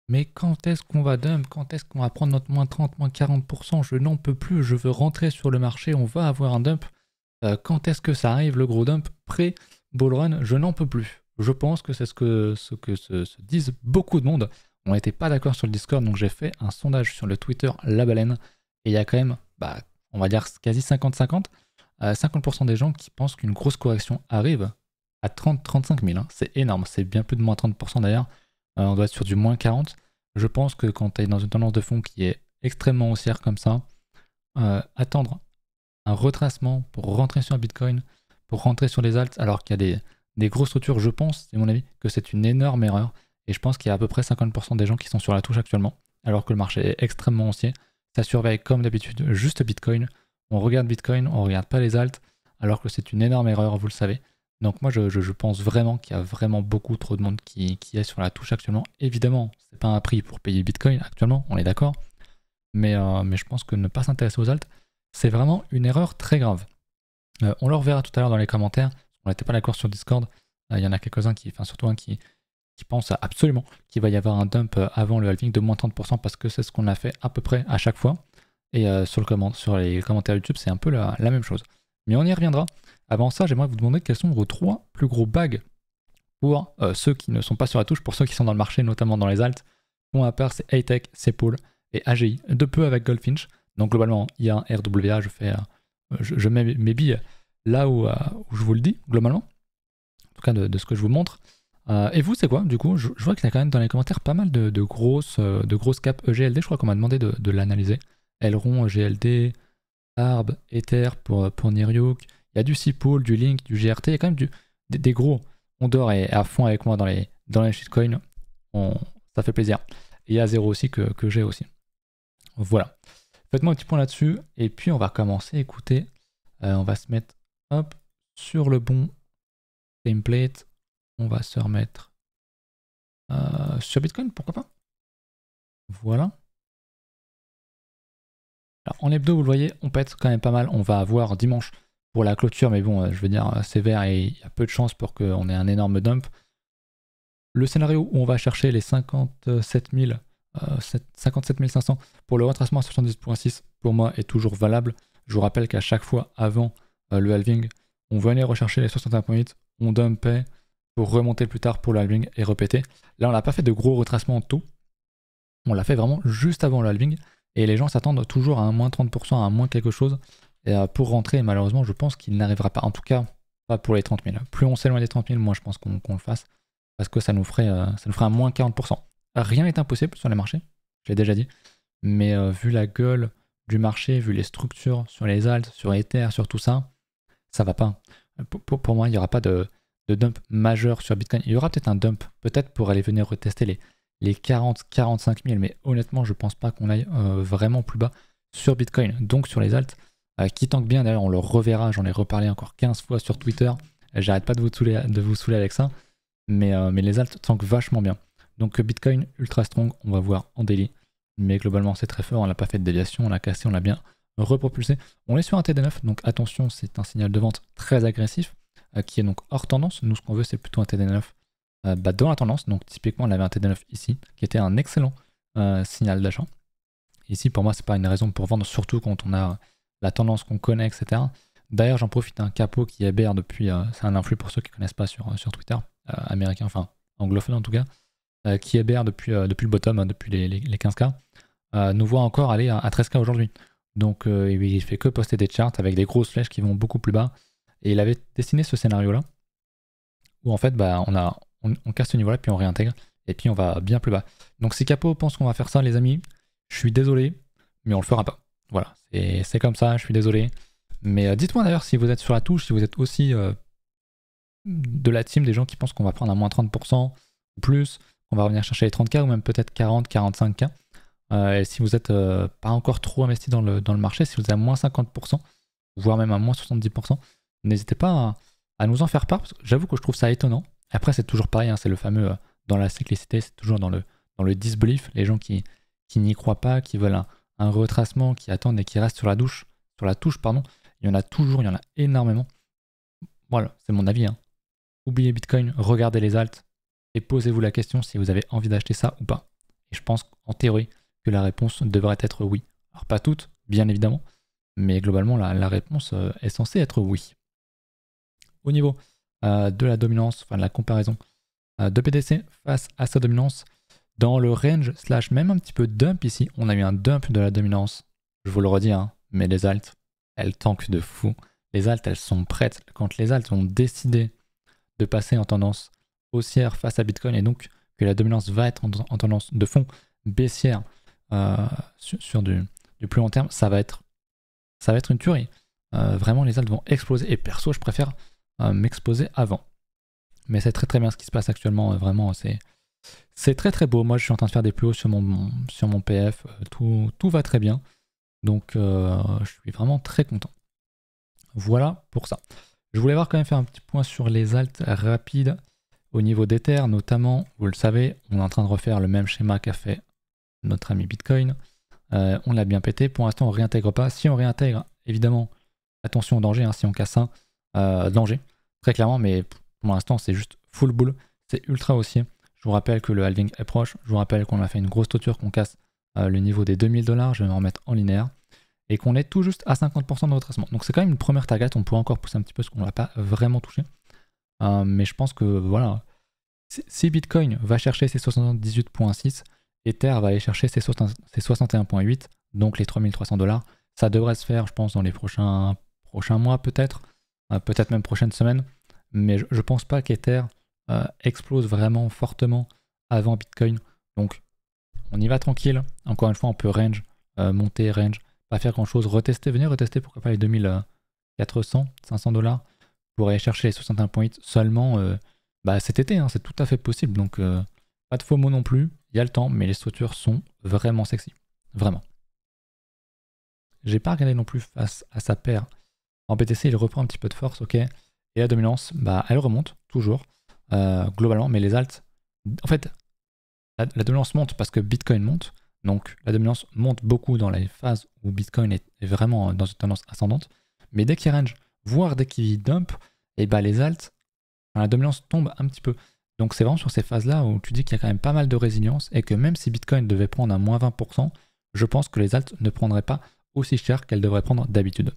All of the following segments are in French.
Mais quand est-ce qu'on va dump? Quand est-ce qu'on va prendre notre moins 30, moins 40%? Je n'en peux plus, je veux rentrer sur le marché, on va avoir un dump. Quand est-ce que ça arrive, le gros dump pré-bull run? Je n'en peux plus. Je pense que c'est ce que se disent beaucoup de monde. On n'était pas d'accord sur le Discord, donc j'ai fait un sondage sur le Twitter La Baleine. Et il y a quand même, on va dire quasi 50-50. 50% des gens qui pensent qu'une grosse correction arrive à 30-35 000. Hein. C'est énorme, c'est bien plus de moins 30% d'ailleurs. On doit être sur du moins 40. Je pense que quand tu es dans une tendance de fond qui est extrêmement haussière comme ça, attendre un retracement pour rentrer sur Bitcoin, pour rentrer sur les alts, alors qu'il y a des grosses structures, je pense, c'est mon avis, que c'est une énorme erreur. Et je pense qu'il y a à peu près 50% des gens qui sont sur la touche actuellement, alors que le marché est extrêmement haussier. Ça surveille comme d'habitude juste Bitcoin. On regarde Bitcoin, on regarde pas les alts, alors que c'est une énorme erreur, vous le savez. Donc moi je pense vraiment qu'il y a vraiment beaucoup trop de monde qui est sur la touche actuellement. Évidemment, c'est pas un prix pour payer Bitcoin actuellement, on est d'accord. Mais je pense que ne pas s'intéresser aux alts, c'est vraiment une erreur très grave. On le reverra tout à l'heure dans les commentaires. On n'était pas d'accord sur Discord. Il y en a quelques-uns surtout un qui pense absolument qu'il va y avoir un dump avant le halving de moins 30% parce que c'est ce qu'on a fait à peu près à chaque fois. Et sur les commentaires YouTube, c'est un peu la même chose. Mais on y reviendra. Avant ça, j'aimerais vous demander quels sont vos 3 plus gros bags pour ceux qui ne sont pas sur la touche, pour ceux qui sont dans le marché, notamment dans les alts. Pour ma part, c'est Atech, Sepool et AGI, de peu avec Goldfinch. Donc globalement, il y a un RWA, je mets mes billes là où je vous le dis, globalement. En tout cas, de ce que je vous montre. Et vous, c'est quoi du coup? Je vois qu'il y a quand même dans les commentaires pas mal de grosses caps EGLD. Je crois qu'on m'a demandé de l'analyser. Elrond, EGLD, Arb, Ether pour Niryuk. Il y a du Sepool, du Link, du GRT. Il y a quand même des gros. Ondor est à fond avec moi dans les shitcoins. Ça fait plaisir. Et il y a Zero aussi que j'ai aussi. Voilà. Faites-moi un petit point là-dessus. Et puis on va commencer. Écoutez, on va se mettre hop sur le bon template. On va se remettre sur Bitcoin, pourquoi pas. Voilà. Alors en hebdo, vous le voyez, on pète quand même pas mal. On va avoir dimanche pour la clôture, mais bon, je veux dire, c'est vert et il y a peu de chances pour qu'on ait un énorme dump. Le scénario où on va chercher les 57 500 pour le retracement à 70.6, pour moi, est toujours valable. Je vous rappelle qu'à chaque fois, avant le halving, on venait rechercher les 61.8, on dumpait pour remonter plus tard pour le halving et répéter. Là, on n'a pas fait de gros retracements en tout. On l'a fait vraiment juste avant le halving. Et les gens s'attendent toujours à un moins 30%, à un moins quelque chose pour rentrer. Et malheureusement, je pense qu'il n'arrivera pas. En tout cas, pas pour les 30 000. Plus on s'éloigne des 30 000, moins je pense qu'on le fasse. Parce que ça nous ferait un moins 40%. Rien n'est impossible sur les marchés, je l'ai déjà dit. Mais vu la gueule du marché, vu les structures sur les alts, sur Ether, sur tout ça, ça va pas. Pour moi, il n'y aura pas de dump majeur sur Bitcoin. Il y aura peut-être un dump, peut-être pour aller venir retester les 40-45 000, mais honnêtement, je pense pas qu'on aille vraiment plus bas sur Bitcoin. Donc sur les alts, qui tankent bien, d'ailleurs, on le reverra, j'en ai reparlé encore 15 fois sur Twitter. J'arrête pas de vous saouler avec ça, mais les alts tankent vachement bien. Donc Bitcoin ultra strong, on va voir en daily, mais globalement c'est très fort, on n'a pas fait de déviation, on l'a cassé, on l'a bien repropulsé. On est sur un TD9, donc attention, c'est un signal de vente très agressif, qui est donc hors tendance. Nous, ce qu'on veut, c'est plutôt un TD9 dans la tendance. Donc typiquement, on avait un TD9 ici, qui était un excellent signal d'achat. Ici, pour moi, c'est pas une raison pour vendre, surtout quand on a la tendance qu'on connaît, etc. D'ailleurs, j'en profite, un capot qui est BR depuis, c'est un influx pour ceux qui ne connaissent pas sur Twitter, américain, enfin anglophone en tout cas, qui est BR depuis le bottom, depuis les 15K, nous voit encore aller à 13K aujourd'hui. Donc il fait que poster des charts avec des grosses flèches qui vont beaucoup plus bas. Et il avait dessiné ce scénario-là, où en fait, on casse ce niveau-là, puis on réintègre, et puis on va bien plus bas. Donc si Capo pense qu'on va faire ça, les amis, je suis désolé, mais on le fera pas. Voilà, c'est comme ça, je suis désolé. Mais dites-moi d'ailleurs si vous êtes sur la touche, si vous êtes aussi de la team des gens qui pensent qu'on va prendre un moins 30% ou plus, qu'on va revenir chercher les 30K ou même peut-être 40, 45K. Et si vous n'êtes pas encore trop investi dans le marché, si vous êtes à moins 50%, voire même à moins 70%, n'hésitez pas à nous en faire part, parce que j'avoue que je trouve ça étonnant. Après, c'est toujours pareil, hein, c'est le fameux dans la cyclicité, c'est toujours dans le disbelief, les gens qui n'y croient pas, qui veulent un retracement, qui attendent et qui restent sur la touche, il y en a toujours, il y en a énormément. Voilà, c'est mon avis. Hein. Oubliez Bitcoin, regardez les alts et posez-vous la question si vous avez envie d'acheter ça ou pas. Et je pense en théorie que la réponse devrait être oui. Alors pas toutes, bien évidemment, mais globalement la réponse est censée être oui. Au niveau de la dominance, enfin de la comparaison de BTC face à sa dominance, dans le range slash même un petit peu dump ici, on a eu un dump de la dominance. Je vous le redis, hein, mais les alts, elles tankent de fou. Les alts, elles sont prêtes. Quand les alts ont décidé de passer en tendance haussière face à Bitcoin et donc que la dominance va être en tendance de fond baissière sur du plus long terme, ça va être une tuerie. Vraiment, les alts vont exploser. Et perso, je préfère m'exposer avant. Mais c'est très très bien ce qui se passe actuellement. Vraiment, c'est très très beau. Moi, je suis en train de faire des plus hauts sur mon PF. Tout va très bien. Donc, je suis vraiment très content. Voilà pour ça. Je voulais voir quand même faire un petit point sur les alts rapides au niveau d'Ether, notamment, vous le savez, on est en train de refaire le même schéma qu'a fait notre ami Bitcoin. On l'a bien pété. Pour l'instant, on ne réintègre pas. Si on réintègre, évidemment, attention au danger. Hein, si on casse un, danger, très clairement. Mais pour l'instant, c'est juste full bull. C'est ultra haussier. Je vous rappelle que le halving est proche. Je vous rappelle qu'on a fait une grosse structure, qu'on casse le niveau des 2000$. Je vais me remettre en linéaire. Et qu'on est tout juste à 50% de retracement. Donc c'est quand même une première target. On pourrait encore pousser un petit peu parce qu'on ne l'a pas vraiment touché. Mais je pense que voilà, si Bitcoin va chercher ses 78.6, Ether va aller chercher ses 61.8, donc les 3300$. Ça devrait se faire, je pense, dans les prochains mois peut-être, peut-être même prochaines semaines. Mais je ne pense pas qu'Ether explose vraiment fortement avant Bitcoin. Donc on y va tranquille. Encore une fois, on peut range, monter, range, pas faire grand-chose, venir retester pourquoi pas les 2400, 500$ pour aller chercher les 61.8 seulement cet été, hein, c'est tout à fait possible. Donc pas de faux mots non plus, il y a le temps, mais les structures sont vraiment sexy. Vraiment. J'ai pas regardé non plus face à sa paire. En BTC, il reprend un petit peu de force, ok. Et la dominance, elle remonte toujours, globalement, mais les alts, en fait, la dominance monte parce que Bitcoin monte. Donc la dominance monte beaucoup dans les phases où Bitcoin est vraiment dans une tendance ascendante. Mais dès qu'il range, voire dès qu'il dump, et les alts, la dominance tombe un petit peu. Donc c'est vraiment sur ces phases-là où tu dis qu'il y a quand même pas mal de résilience et que même si Bitcoin devait prendre un moins 20%, je pense que les alts ne prendraient pas aussi cher qu'elles devraient prendre d'habitude.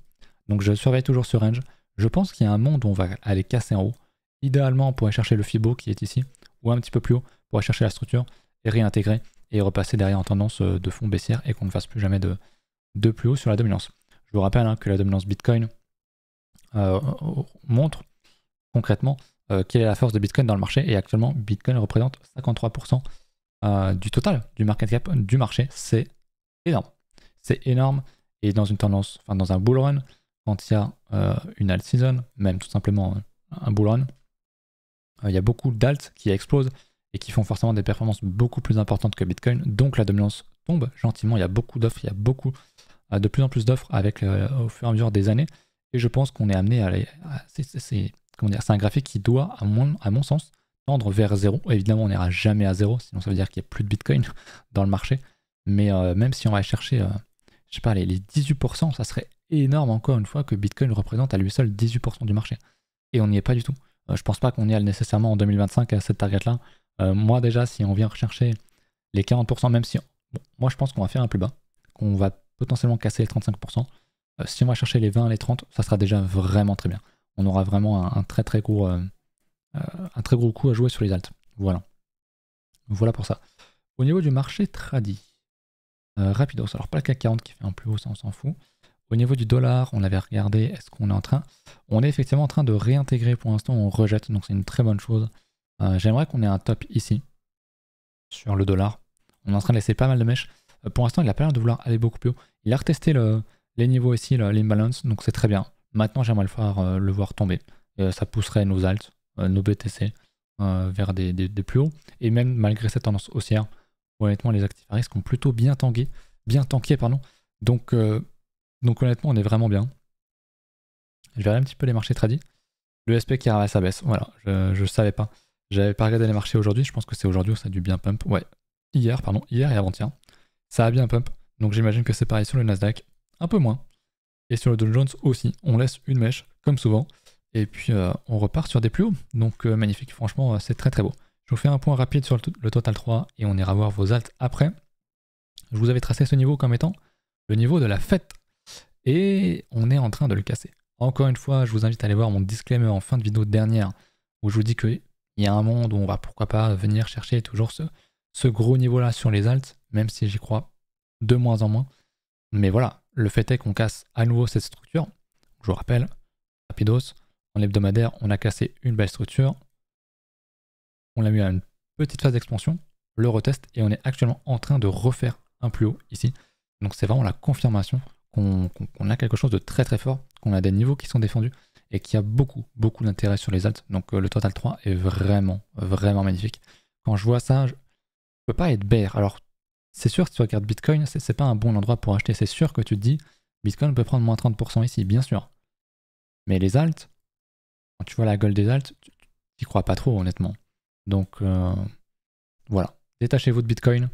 Donc je surveille toujours ce range. Je pense qu'il y a un monde où on va aller casser en haut. Idéalement, on pourrait chercher le Fibo qui est ici, ou un petit peu plus haut, on pourrait chercher la structure et réintégrer et repasser derrière en tendance de fond baissière et qu'on ne fasse plus jamais de plus haut sur la dominance. Je vous rappelle que la dominance Bitcoin montre concrètement quelle est la force de Bitcoin dans le marché et actuellement Bitcoin représente 53% du total du market cap du marché. C'est énorme. C'est énorme et dans une tendance, enfin dans un bull run, quand il y a une alt season, même tout simplement un bull run, il y a beaucoup d'alts qui explosent et qui font forcément des performances beaucoup plus importantes que Bitcoin. Donc la dominance tombe gentiment. Il y a beaucoup d'offres, il y a de plus en plus d'offres avec au fur et à mesure des années. Et je pense qu'on est amené à aller. C'est un graphique qui doit, à mon sens, tendre vers zéro. Évidemment, on n'ira jamais à zéro, sinon ça veut dire qu'il n'y a plus de Bitcoin dans le marché. Mais même si on va chercher, je sais pas, les 18%, ça serait énorme encore une fois que Bitcoin représente à lui seul 18% du marché. Et on n'y est pas du tout. Je pense pas qu'on y aille nécessairement en 2025 à cette target-là. Moi déjà, si on vient rechercher les 40%, même si... Bon, moi je pense qu'on va faire un plus bas, qu'on va potentiellement casser les 35%. Si on va chercher les 20, les 30, ça sera déjà vraiment très bien. On aura vraiment un très gros coup à jouer sur les alts. Voilà. Voilà pour ça. Au niveau du marché tradi, rapidos, alors pas le CAC 40 qui fait un plus haut, ça on s'en fout. Au niveau du dollar, on avait regardé, est-ce qu'on est en train... On est effectivement en train de réintégrer pour l'instant, on rejette, donc c'est une très bonne chose. J'aimerais qu'on ait un top ici, sur le dollar. On est en train de laisser pas mal de mèches. Pour l'instant, il a pas l'air de vouloir aller beaucoup plus haut. Il a retesté les niveaux ici, l'imbalance, donc c'est très bien. Maintenant, j'aimerais le voir tomber. Ça pousserait nos alts, nos BTC, vers des plus hauts. Et même malgré cette tendance haussière, honnêtement, les actifs à risque ont plutôt bien tanké. Donc honnêtement, on est vraiment bien. Je verrai un petit peu les marchés tradis. Le SP qui ramasse sa baisse, voilà, je savais pas. J'avais pas regardé les marchés aujourd'hui, je pense que c'est aujourd'hui où ça a dû bien pump. Ouais, hier et avant-hier. Ça a bien pump, donc j'imagine que c'est pareil sur le Nasdaq, un peu moins. Et sur le Dow Jones aussi, on laisse une mèche, comme souvent. Et puis on repart sur des plus hauts. Donc magnifique, franchement, c'est très beau. Je vous fais un point rapide sur le total 3 et on ira voir vos alts après. Je vous avais tracé ce niveau comme étant le niveau de la fête. Et on est en train de le casser. Encore une fois, je vous invite à aller voir mon disclaimer en fin de vidéo dernière où je vous dis qu'il y a un monde où on va pourquoi pas venir chercher toujours ce gros niveau-là sur les alts, même si j'y crois de moins en moins. Mais voilà, le fait est qu'on casse à nouveau cette structure. Je vous rappelle, rapidos, en hebdomadaire, on a cassé une belle structure. On l'a mis à une petite phase d'expansion, le retest, et on est actuellement en train de refaire un plus haut ici. Donc c'est vraiment la confirmation qu'on a quelque chose de très très fort, qu'on a des niveaux qui sont défendus et qu'il y a beaucoup d'intérêt sur les alts. Donc le total 3 est vraiment magnifique. Quand je vois ça, je peux pas être bear. Alors c'est sûr que si tu regardes Bitcoin, c'est pas un bon endroit pour acheter. C'est sûr que tu te dis Bitcoin peut prendre moins 30% ici, bien sûr. Mais les alts, quand tu vois la gueule des alts, tu n'y crois pas trop honnêtement. Donc voilà, détachez-vous de Bitcoin,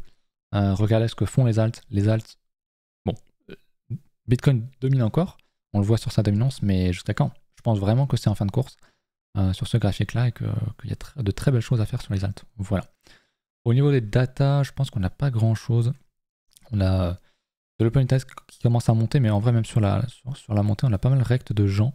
regardez ce que font les alts. Les alts, bon, Bitcoin domine encore, on le voit sur sa dominance, mais jusqu'à quand? Je pense vraiment que c'est en fin de course sur ce graphique-là et qu'il y a de très belles choses à faire sur les alts. Voilà. Au niveau des data, je pense qu'on n'a pas grand-chose. On a de l'open test qui commence à monter, mais en vrai, même sur la montée, on a pas mal rect de gens.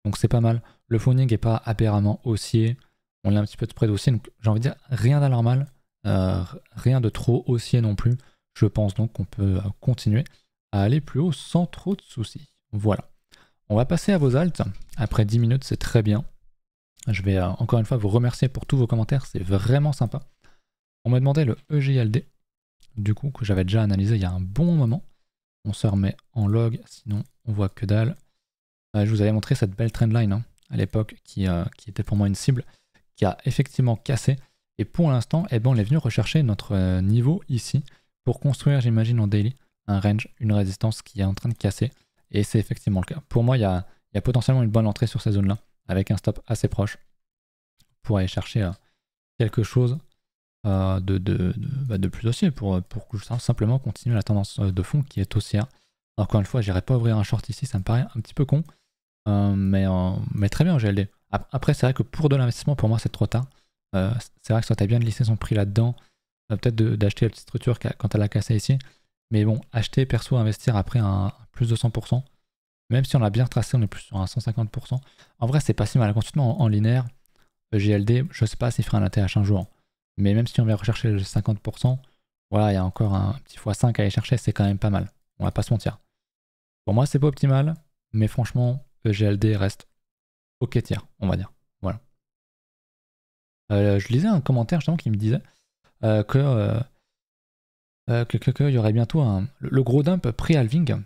Donc c'est pas mal. Le phoning n'est pas aberramment haussier. On a un petit peu de spread haussier. Donc j'ai envie de dire rien d'anormal. Rien de trop haussier non plus. Je pense donc qu'on peut continuer à aller plus haut sans trop de soucis. Voilà. On va passer à vos alts. Après 10 minutes, c'est très bien. Je vais encore une fois vous remercier pour tous vos commentaires. C'est vraiment sympa. On m'a demandé le EGLD. Du coup, que j'avais déjà analysé il y a un bon moment. On se remet en log, sinon on voit que dalle. Je vous avais montré cette belle trendline hein, à l'époque qui était pour moi une cible, qui a effectivement cassé. Et pour l'instant, eh ben, on est venu rechercher notre niveau ici pour construire, j'imagine, en daily, un range, une résistance qui est en train de casser. Et c'est effectivement le cas. Pour moi, il y a potentiellement une bonne entrée sur ces zones-là, avec un stop assez proche, pour aller chercher quelque chose de plus haussier, pour simplement continuer la tendance de fond qui est haussière. Encore une fois, j'irai pas ouvrir un short ici, ça me paraît un petit peu con, mais très bien en GLD. Après, c'est vrai que pour de l'investissement, pour moi, c'est trop tard. C'est vrai que ça t'a bien de lisser son prix là-dedans, peut-être d'acheter la petite structure quand elle a cassé ici, mais bon, acheter, perso, investir après un plus de 100%, même si on a bien retracé, on est plus sur un 150%. En vrai, c'est pas si mal. Continuellement en linéaire, GLD, je sais pas s'il fera un ATH un jour, mais même si on vient rechercher le 50%, voilà, il y a encore un petit x5 à aller chercher, c'est quand même pas mal. On va pas se mentir. Pour moi, c'est pas optimal, mais franchement, GLD reste ok tiers, on va dire. Voilà. Je lisais un commentaire justement qui me disait qu'il y aurait bientôt le gros dump pré-halving.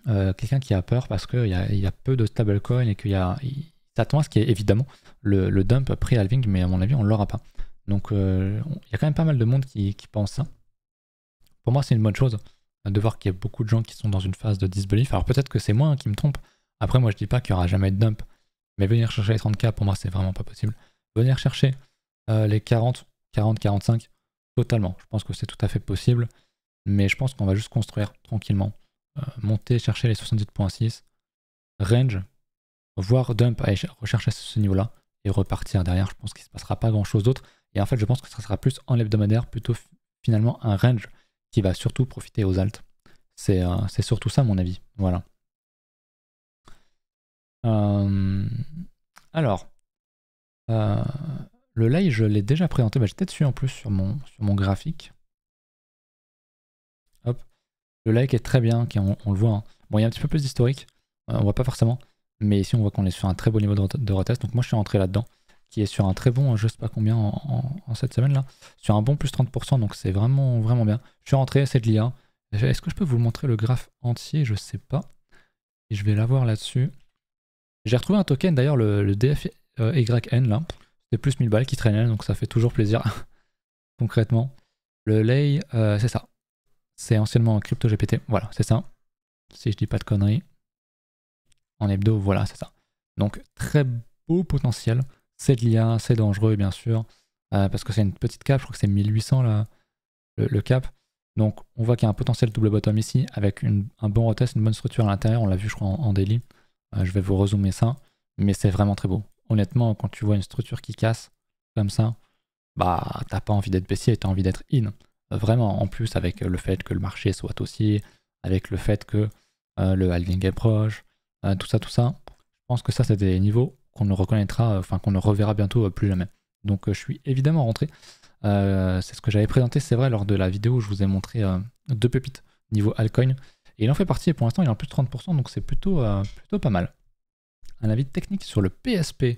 Quelqu'un qui a peur parce qu'il y a peu de stablecoin et qu'il s'attend à ce qui est évidemment le dump pré-halving, mais à mon avis, on ne l'aura pas. Donc il y a quand même pas mal de monde qui pense ça. Pour moi, c'est une bonne chose de voir qu'il y a beaucoup de gens qui sont dans une phase de disbelief. Alors peut-être que c'est moi qui me trompe. Après, moi, je dis pas qu'il n'y aura jamais de dump. Mais venir chercher les 30K, pour moi, c'est vraiment pas possible. Venir chercher les 40, 45, totalement. Je pense que c'est tout à fait possible. Mais je pense qu'on va juste construire tranquillement. Monter, chercher les 78.6, range, voire dump, aller rechercher ce niveau-là et repartir derrière. Je pense qu'il ne se passera pas grand-chose d'autre. Et en fait, je pense que ça sera plus en hebdomadaire, plutôt finalement un range qui va surtout profiter aux alts. C'est surtout ça, à mon avis. Voilà. Alors, le lay, je l'ai déjà présenté. J'étais dessus en plus sur mon graphique. Hop. Le like est très bien, on le voit. Hein. Bon, il y a un petit peu plus d'historique, on voit pas forcément, mais ici on voit qu'on est sur un très beau niveau de retest. Donc moi je suis rentré là-dedans, qui est sur un très bon, je sais pas combien en cette semaine là, sur un bon plus 30%, donc c'est vraiment bien. Je suis rentré, c'est de l'IA. Est-ce que je peux vous montrer le graphe entier? Je sais pas. Et je vais l'avoir là-dessus. J'ai retrouvé un token d'ailleurs, le DFYN là. C'est plus 1000 balles qui traînait, donc ça fait toujours plaisir. Concrètement. Le lay, c'est ça. C'est anciennement CryptoGPT, voilà, c'est ça. Si je dis pas de conneries. En hebdo, voilà, c'est ça. Donc, très beau potentiel. C'est de l'IA, c'est dangereux, bien sûr. Parce que c'est une petite cap, je crois que c'est 1800 là, le cap. Donc, on voit qu'il y a un potentiel double bottom ici, avec un bon retest, une bonne structure à l'intérieur. On l'a vu, je crois, en daily. Je vais vous rezoomer ça. Mais c'est vraiment très beau. Honnêtement, quand tu vois une structure qui casse, comme ça, bah t'as pas envie d'être baissier, t'as envie d'être in. Vraiment, en plus avec le fait que le marché soit haussier, avec le fait que le halving est proche, tout ça, je pense que ça c'est des niveaux qu'on ne reconnaîtra, enfin qu'on ne reverra bientôt plus jamais. Donc je suis évidemment rentré. C'est ce que j'avais présenté, c'est vrai, lors de la vidéo où je vous ai montré 2 pépites niveau altcoin. Et il en fait partie et pour l'instant il est en plus de 30%, donc c'est plutôt pas mal. Un avis technique sur le PSP.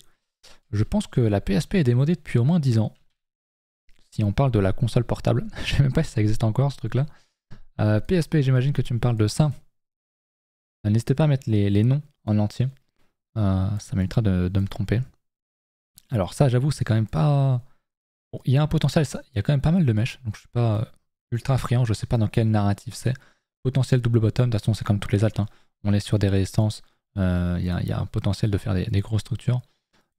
Je pense que la PSP est démodée depuis au moins 10 ans. Si on parle de la console portable, je sais même pas si ça existe encore ce truc-là. PSP, j'imagine que tu me parles de ça. N'hésitez pas à mettre les noms en entier. Ça m'évitera de me tromper. Alors ça, j'avoue, c'est quand même pas... Bon, il y a un potentiel, il y a quand même pas mal de mèches, donc je suis pas ultra friand, je sais pas dans quel narratif c'est. Potentiel double bottom, de toute façon c'est comme toutes les altes, hein. On est sur des résistances, il y a un potentiel de faire des grosses structures.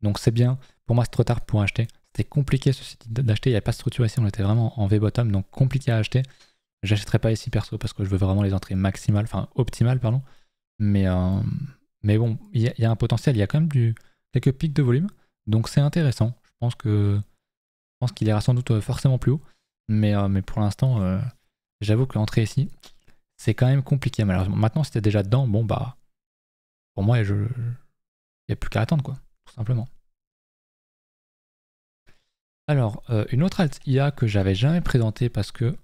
Donc c'est bien, pour moi c'est trop tard pour acheter. C'était compliqué ce site d'acheter, il n'y avait pas de structure ici, on était vraiment en V-bottom, donc compliqué à acheter. J'achèterai pas ici perso parce que je veux vraiment les entrées maximales, enfin optimales pardon. Mais bon, il y a un potentiel, il y a quand même quelques pics de volume, donc c'est intéressant. Je pense qu'il ira sans doute forcément plus haut, mais pour l'instant, j'avoue que l'entrée ici, c'est quand même compliqué malheureusement. Maintenant, si t'es déjà dedans, bon bah, pour moi, il n'y a plus qu'à attendre quoi, tout simplement. Alors, une autre alt IA que j'avais jamais présentée parce que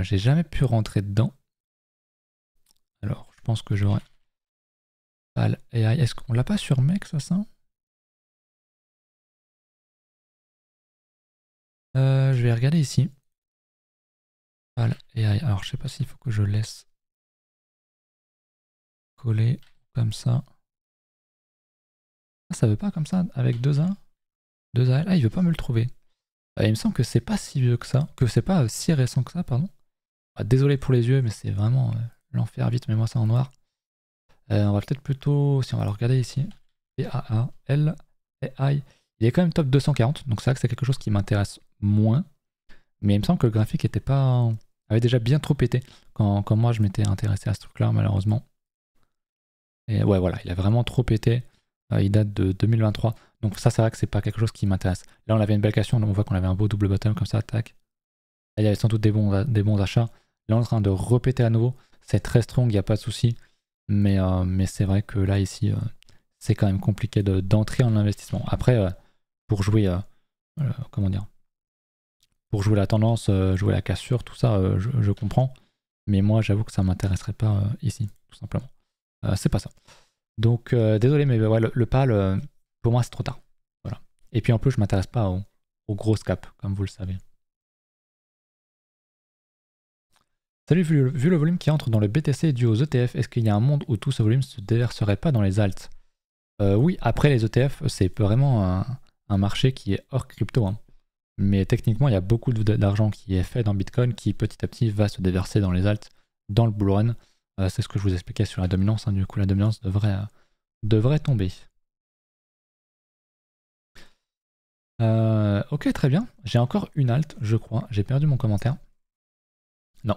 j'ai jamais pu rentrer dedans. Alors, je pense que j'aurais... PAL AI, est-ce qu'on l'a pas sur Mex ça? Je vais regarder ici. PAL AI, alors je sais pas s'il faut que je laisse coller comme ça. Ah, ça veut pas comme ça, avec 2A? 2AL, ah il veut pas me le trouver. Il me semble que c'est pas si vieux que ça, que c'est pas si récent que ça, pardon. Ah, désolé pour les yeux, mais c'est vraiment l'enfer, vite, mets-moi ça en noir. On va peut-être plutôt, si on va le regarder ici, PAAL, AI, il est quand même top 240, donc c'est vrai que c'est quelque chose qui m'intéresse moins, mais il me semble que le graphique avait déjà bien trop pété quand moi je m'étais intéressé à ce truc-là, malheureusement. Et ouais, voilà, il a vraiment trop pété, il date de 2023, donc ça c'est vrai que c'est pas quelque chose qui m'intéresse. Là on avait une belle question, on voit qu'on avait un beau double bottom comme ça, tac. Là, il y avait sans doute des bons achats. Là on est en train de repéter à nouveau, c'est très strong, il n'y a pas de souci. Mais c'est vrai que là, ici, c'est quand même compliqué d'entrer en investissement. Après, pour jouer, comment dire, pour jouer la tendance, jouer la cassure, tout ça, je comprends. Mais moi, j'avoue que ça m'intéresserait pas ici, tout simplement. C'est pas ça. Donc, désolé, mais ouais, le PAL, pour moi, c'est trop tard. Voilà. Et puis en plus, je m'intéresse pas aux grosses caps, comme vous le savez. Salut, vu le volume qui entre dans le BTC dû aux ETF, est-ce qu'il y a un monde où tout ce volume se déverserait pas dans les alts? Oui, après les ETF, c'est vraiment un marché qui est hors crypto, hein. Mais techniquement, il y a beaucoup d'argent qui est fait dans Bitcoin qui petit à petit va se déverser dans les alts, dans le bull run. C'est ce que je vous expliquais sur la dominance, hein. Du coup, la dominance devrait tomber. Ok, très bien. J'ai encore une alt, je crois. J'ai perdu mon commentaire. Non,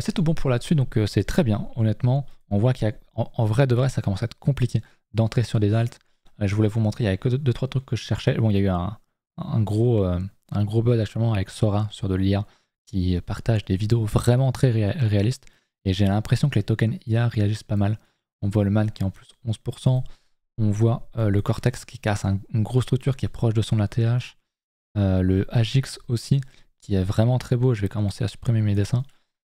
c'est tout bon pour là-dessus, donc c'est très bien. Honnêtement, on voit qu'il y a, en vrai de vrai, ça commence à être compliqué d'entrer sur des alts. Je voulais vous montrer, il y avait que 2-3 trucs que je cherchais. Bon, il y a eu un gros buzz actuellement avec Sora sur de l'IA qui partage des vidéos vraiment très réalistes. Et j'ai l'impression que les tokens IA réagissent pas mal. On voit le MAN qui est en plus 11%. On voit le Cortex qui casse une grosse structure qui est proche de son ATH. Le AGX aussi, qui est vraiment très beau. Je vais commencer à supprimer mes dessins.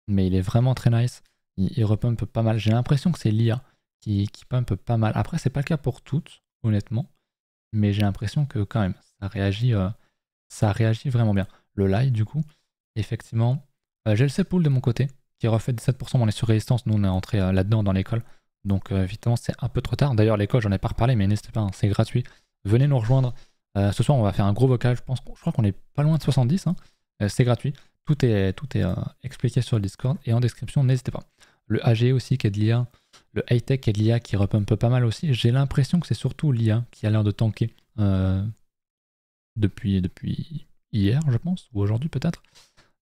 Mais il est vraiment très nice. Il repump pas mal. J'ai l'impression que c'est l'IA qui pump pas mal. Après, c'est pas le cas pour toutes, honnêtement. Mais j'ai l'impression que quand même, ça réagit vraiment bien. Le live, du coup, effectivement, j'ai le C-Pool de mon côté, qui refait 17%. On est sur résistance. Nous, on est entré là-dedans dans l'école. Donc, évidemment, c'est un peu trop tard. D'ailleurs, l'école, j'en ai pas reparlé, mais n'hésitez pas, hein, c'est gratuit. Venez nous rejoindre. Ce soir, on va faire un gros vocal. Je crois qu'on est pas loin de 70. Hein. C'est gratuit. Tout est expliqué sur le Discord et en description, n'hésitez pas. Le AG aussi qui est de l'IA, le high-tech qui est de l'IA qui repump pas mal aussi. J'ai l'impression que c'est surtout l'IA qui a l'air de tanker depuis hier, je pense, ou aujourd'hui peut-être.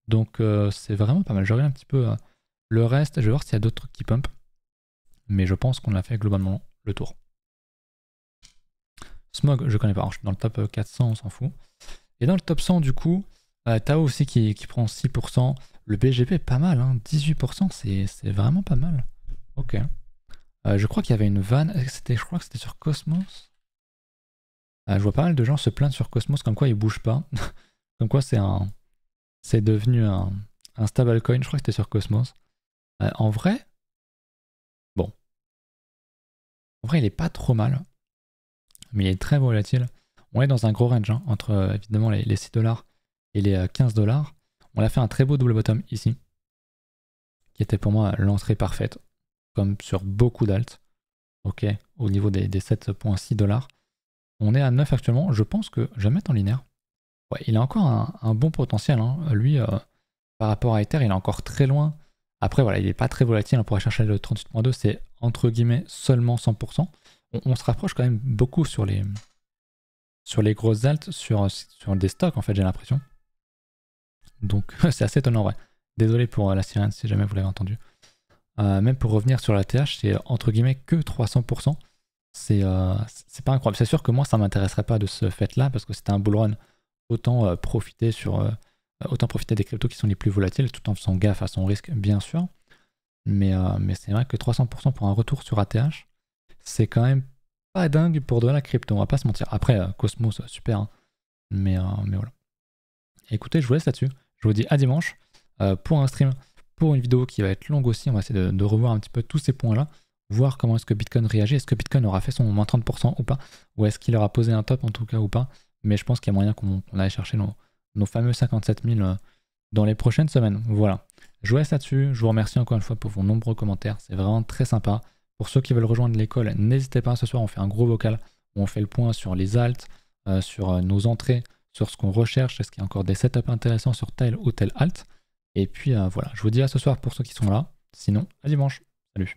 Donc c'est vraiment pas mal. Je regarde un petit peu le reste, je vais voir s'il y a d'autres trucs qui pump. Mais je pense qu'on a fait globalement le tour. Smog, je connais pas, je suis dans le top 400, on s'en fout. Et dans le top 100, du coup, Tao aussi qui prend 6%. Le BGP est pas mal, hein. 18%, c'est vraiment pas mal. Ok. Je crois qu'il y avait une vanne. Je crois que c'était sur Cosmos. Je vois pas mal de gens se plaindre sur Cosmos comme quoi il bouge pas. Comme quoi c'est devenu un stablecoin. Je crois que c'était sur Cosmos. En vrai, bon. En vrai, il est pas trop mal. Mais il est très volatile. On est dans un gros range, hein, entre évidemment les 6$ et les 15$. On a fait un très beau double bottom ici, qui était pour moi l'entrée parfaite, comme sur beaucoup d'alts. Ok, au niveau des 7,6$. On est à 9 actuellement. Je pense que je vais mettre en linéaire. Ouais, il a encore un bon potentiel, hein. Lui, par rapport à Ether, il est encore très loin. Après, voilà, il n'est pas très volatile. On pourrait chercher le 38.2, c'est entre guillemets seulement 100%. On se rapproche quand même beaucoup sur les grosses alts, sur des stocks, en fait, j'ai l'impression. Donc, c'est assez étonnant, ouais. Désolé pour la sirène, si jamais vous l'avez entendu. Même pour revenir sur la TH, c'est entre guillemets que 300%. C'est pas incroyable. C'est sûr que moi, ça m'intéresserait pas de ce fait-là, parce que c'était un bull run. Autant profiter des cryptos qui sont les plus volatiles, tout en faisant gaffe à son risque, bien sûr. Mais c'est vrai que 300% pour un retour sur ATH, c'est quand même pas dingue pour de la crypto, on va pas se mentir. Après, Cosmos, super, hein. Mais voilà. Écoutez, je vous laisse là-dessus. Je vous dis à dimanche pour un stream, pour une vidéo qui va être longue aussi. On va essayer de revoir un petit peu tous ces points-là, voir comment est-ce que Bitcoin réagit. Est-ce que Bitcoin aura fait son moins 30% ou pas, ou est-ce qu'il aura posé un top en tout cas ou pas. Mais je pense qu'il y a moyen qu'on aille chercher nos fameux 57 000 dans les prochaines semaines. Voilà. Je vous laisse là-dessus. Je vous remercie encore une fois pour vos nombreux commentaires. C'est vraiment très sympa. Pour ceux qui veulent rejoindre l'école, n'hésitez pas. Ce soir, on fait un gros vocal où on fait le point sur les alts, sur nos entrées, sur ce qu'on recherche. Est-ce qu'il y a encore des setups intéressants sur tel ou tel alt. Et puis voilà. Je vous dis à ce soir pour ceux qui sont là. Sinon, à dimanche. Salut.